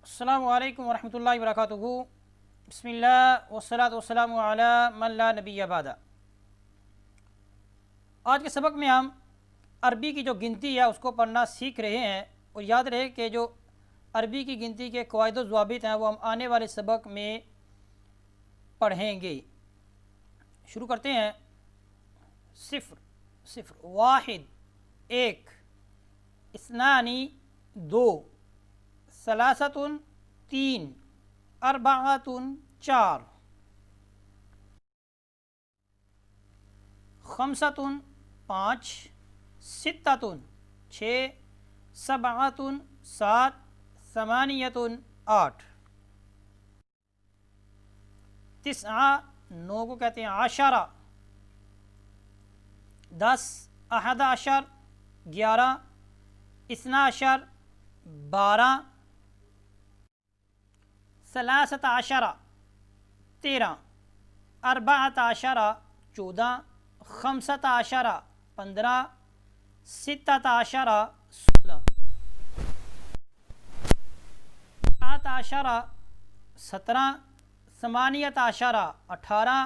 अस्सलामु अलैकुम वरहमतुल्लाहि वबरकातुहू। बिस्मिल्लाह वस्सलातु वस्सलामु अला मन ला नबिय्य बअदा। आज के सबक में हम अरबी की जो गिनती है उसको पढ़ना सीख रहे हैं, और याद रहे कि जो अरबी की गिनती के क़वाइद व ज़वाबित हैं वो हम आने वाले सबक में पढ़ेंगे। शुरू करते हैं। सिफ़्र सिफ़्र, वाहिद एक, इस्नानी दो, सलासतुन तीन, अरबाअतुन चार, खमसतुन पाँच, सित्ततुन छः, सबअतुन सात, समानियतुन आठ, तिस्आ नौ को कहते हैं आशरा, दस, अहद अशर ग्यारह, इस्ना अशर बारह, सलासत अशरा तेरह, अरबाअत अशरा चौदह, खमसत अशरा पंद्रह, सित्तत अशरा 16, सात अशरा 17, समानियत अशरा 18,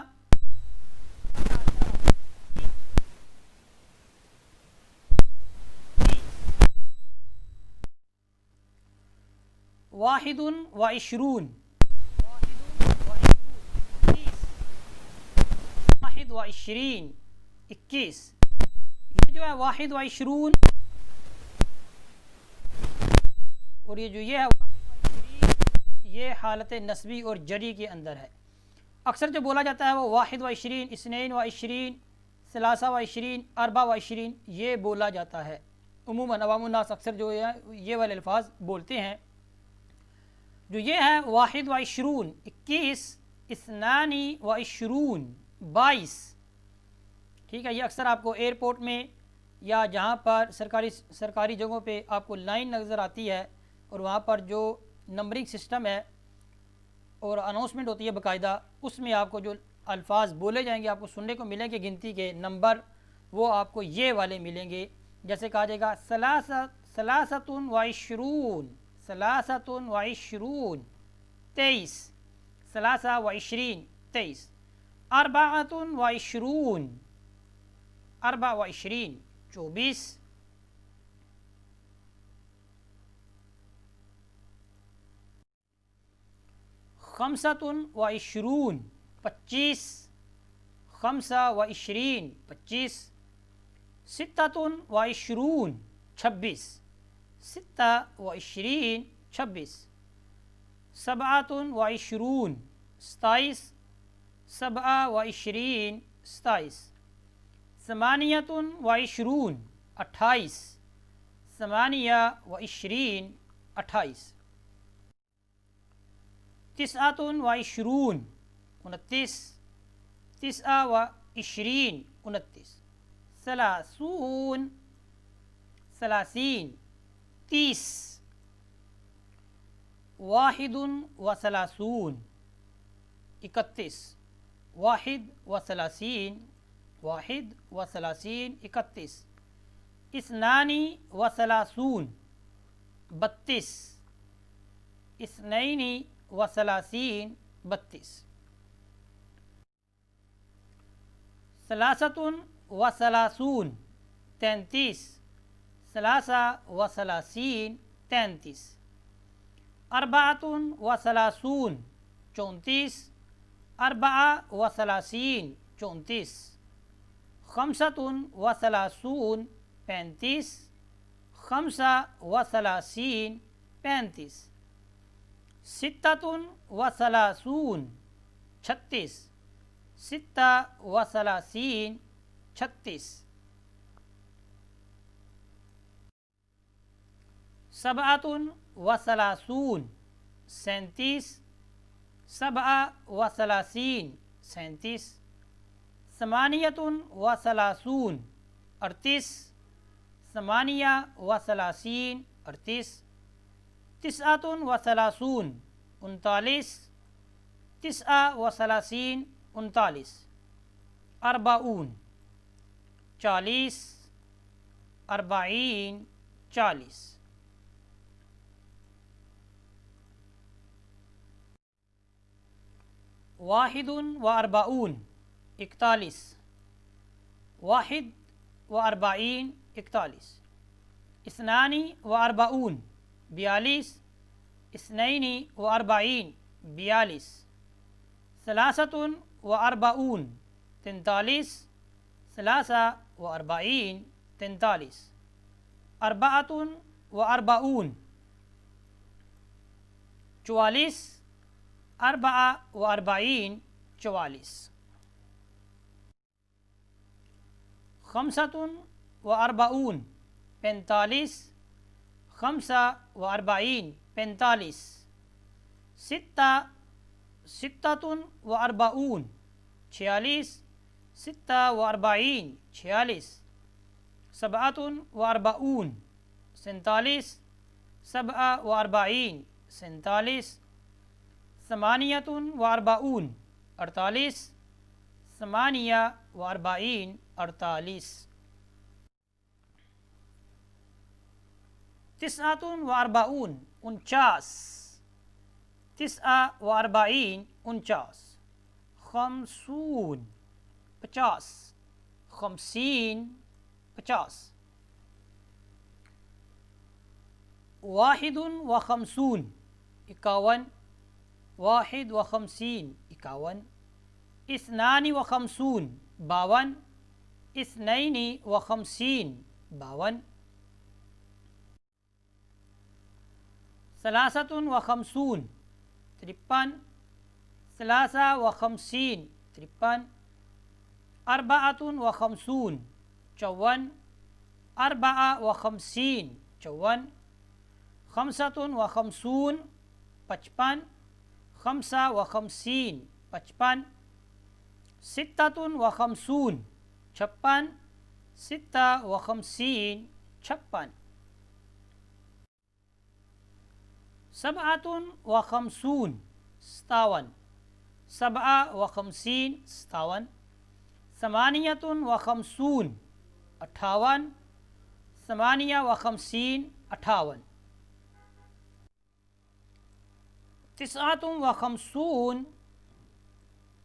वाहिदुन व इशरून, वाहिद व इशरीन 21। ये जो है वाहिद व इशरून, और ये जो ये है वाहिद व इशरीन, ये हालत नस्बी और जरी के अंदर है। अक्सर जो बोला जाता है वो वाहिद व इशरीन, इस्नैन व इशरीन, सलासा व इशरीन, अरबा व इशरीन, ये बोला जाता है। उमूमन अवामुन्नास अक्सर जो है ये वाले अल्फाज बोलते हैं। जो ये है वाहिद व इशरून 21, इस्नानी व इशरून 22। ठीक है, ये अक्सर आपको एयरपोर्ट में या जहाँ पर सरकारी जगहों पे आपको लाइन नज़र आती है, और वहाँ पर जो नंबरिंग सिस्टम है और अनाउंसमेंट होती है बाकायदा, उसमें आपको जो अल्फाज बोले जाएंगे आपको सुनने को मिलेंगे गिनती के नंबर, वो आपको ये वाले मिलेंगे। जैसे कहा जाएगा सलासतुन व इशरून, सलासतुन व इशरून 23, सलासा व इशरीन 23, अरबाअतुन व इशरून, अरबा व इशरीन 24, खमसतुन व इशरून 25, खमसा व इशरीन 25, सित्ततुन व इशरून 26, सित्ता व इशरीन 26, सबअतुन व इशरून 27, सबआ व इशरीन 27, समानियतुन व इशरून 28, समानिया व इशरीन 28, तिस्अतुन व इशरून 29, तिस्आ व इशरीन 29, सलासून सलासीन 30, वाहिदुन व सलासून 31, वाहिद व सलासीन, वाहिद व सलासीन 31, इस्नानी व सलासून 32, इस्नैनी व सलासीन 32, सलासतुन व सलासून 33, सलासा व सलासीन 33, अरबाअतुन व सलासून 34, अरबाआ व सलासीन 34, खमसतुन व सलासून 35, खमसा व सलासीन 35, सित्ततुन व सलासून 36, सित्ता व सलासीन 36, सबअतुन व सलासून 37, सबआ व सलासीन 37, समानियतुन व सलासून 38, समानिया व सलासीन 38, तिस्अतुन व सलासून 39, तिस्आ व सलासीन 39, अरबाऊन 40, अरबाईन 40, واحد و اربعون 41 واحد و اربعین 41 اثنان و اربعون 42 اثنین و اربعین 42 ثلاثۃ و اربعون 43 ثلاثہ و اربعین 43 اربعۃ و اربعون 44 اربعہ و اربعین 44 خمسۃ و اربعون 45 خمسہ و اربعین 45 ستۃ و اربعون 46 ستہ و اربعین 46 سبعۃ و اربعون 47 سبع و اربعین 47 ثمانیۃ و اربعون 48 ثمانیہ و اربعین 48 تسعۃ و اربعون 49 تسعہ و اربعین 49 خمسون 50 خمسین 50 واحد و خمسون 51 واحد و خمسین 51 اثنان و خمسون 52 اثنین و خمسین 52 ثلاثۃ و خمسون 53 ثلاثہ و خمسین 53 اربعۃ و خمسون 54 اربعہ و خمسین 54 خمسۃ و خمسون 55 خمسہ و خمسین 55 ستۃ و خمسون 56 ستہ و خمسین 56 سبعۃ و خمسون 57 سبعہ و خمسین 57 ثمانیۃ و خمسون 58 ثمانیہ و خمسین 58 تسعۃ و خمسون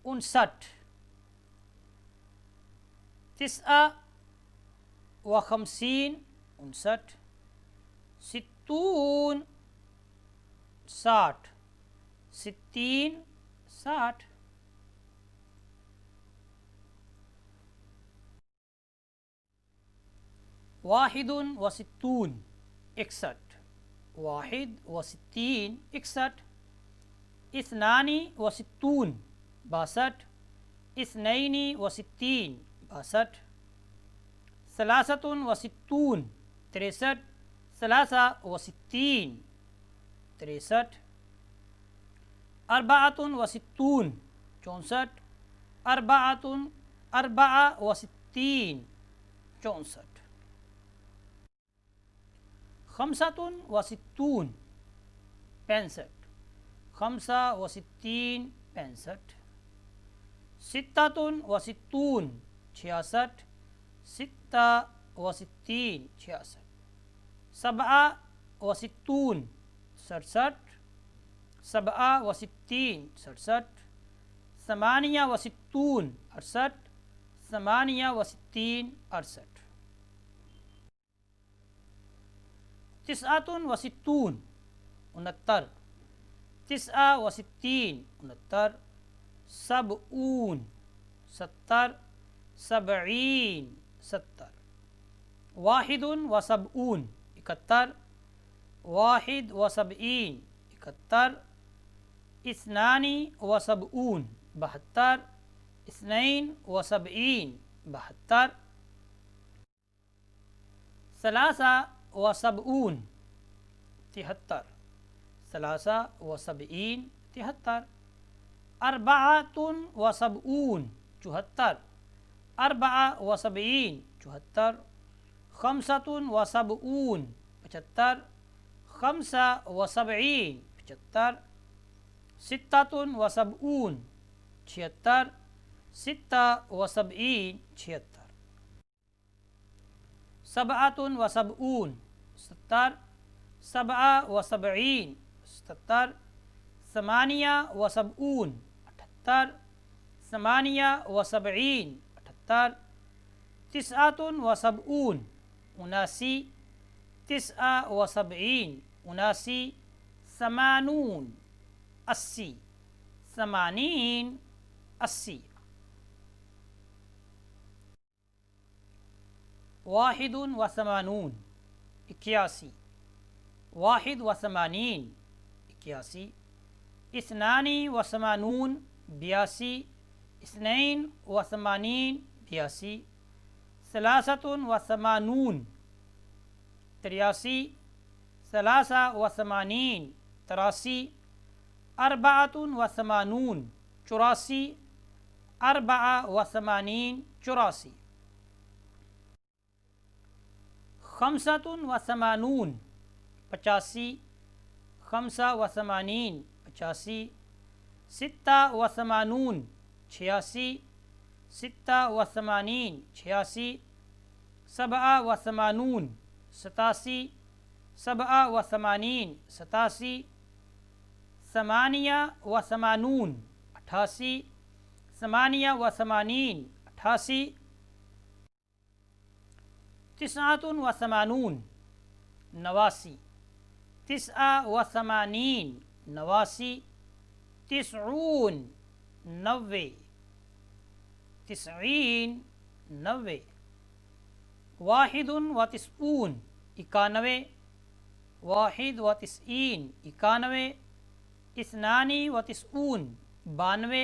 59 تسعہ و خمسین 59 ستون 60 ستین 60 واحد و ستون 61 واحد و ستین 61 اثنان و ستون 62 اثنین و ستین 62 ثلاثۃ و ستون 63 ثلاثہ و ستین 63 اربعۃ و ستون 64 اربعہ و ستین 64 خمسۃ و ستون 65 خمسہ و ستین 65 ستۃ و ستون 66 ستہ و ستین 66 سبعہ و ستون 67 سبعہ و ستین 67 ثمانیہ و ستون 68 ثمانیہ و ستین 68 تسعۃ و ستون 69 تسعہ و ستین 69 سبعون 70 سبعین 70 واحد و سبعون 71 واحد و سبعین 71 اثنان و سبعون 72 اثنین و سبعین 72 ثلاثہ و سبعون 73 ثلاثہ و سبعین 73 اربعۃ و سبعون 74 اربعہ و سبعین 74 خمسۃ و سبعون 75 خمسہ و سبعین 75 ستۃ و سبعون 76 ستہ و سبعین 76 سبعۃ و سبعون 70 سبعہ و سبعین 70 ثمانیہ و سبعون 78 समानिया व सबईन 78 तिस्आतुन व सबऊन 79 तिस्आ व सबईन 79 समानून 80 समानीन 80 वाहिदुन व समानून 81 वाहिद व समानीन 81 इस्नानी व समानून 82 इस्नैन व समानीन 82 सलासतुन व समानून 83 सलासा व समानीन 83 अरबाअतुन व समानून 84 अरबाआ व समानीन 84 खमसतुन व समानून 85 खमसा व समानीन 85 सित्ता व समानून 86 सित्ता व समानीन 86 सबआ व समानून 87 सबआ व समानीन 87 समानिया व समानून 88 समानिया व समानीन 88 तिस्आतुन व समानून 89 तिस्आ व समानीन 89 तिस्ऊन 90 तिस्ईन 90 वाहिदुन व तिस्ऊन 91 वाहिद व तिस्ईन 91 इस्नानी व तिस्ऊन 92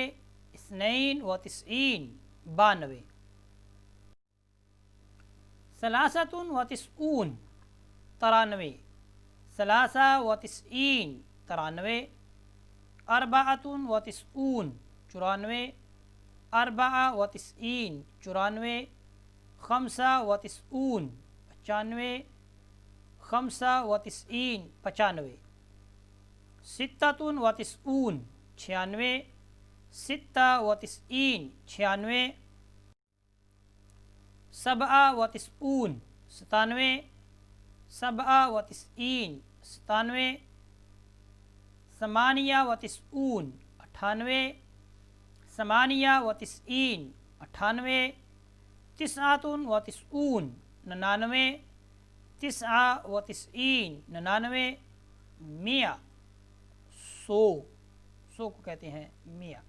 इस्नैन व तिस्ईन 92 सलासतुन व तिस्ऊन 93 सलासा व तिस्ईन 93 अरबाअतुन व तिस्ऊन 94 अरबाआ व तिस्ईन 94 खमसा व तिस्ऊन 95 खमसा व तिस्ईन 95 सित्ततुन व तिस्ऊन 96 सित्ता व तिस्ईन 96 सबआ व तिस्ऊन 97 सबआ व तिस्ईन 97 समानिया व तिस्ऊन 98 समानिया व तिस्ईन 98 तिस्आतुन व तिस्ऊन 99 तिस्आ व तिस्ईन 99 मिया 100 को कहते हैं मिया।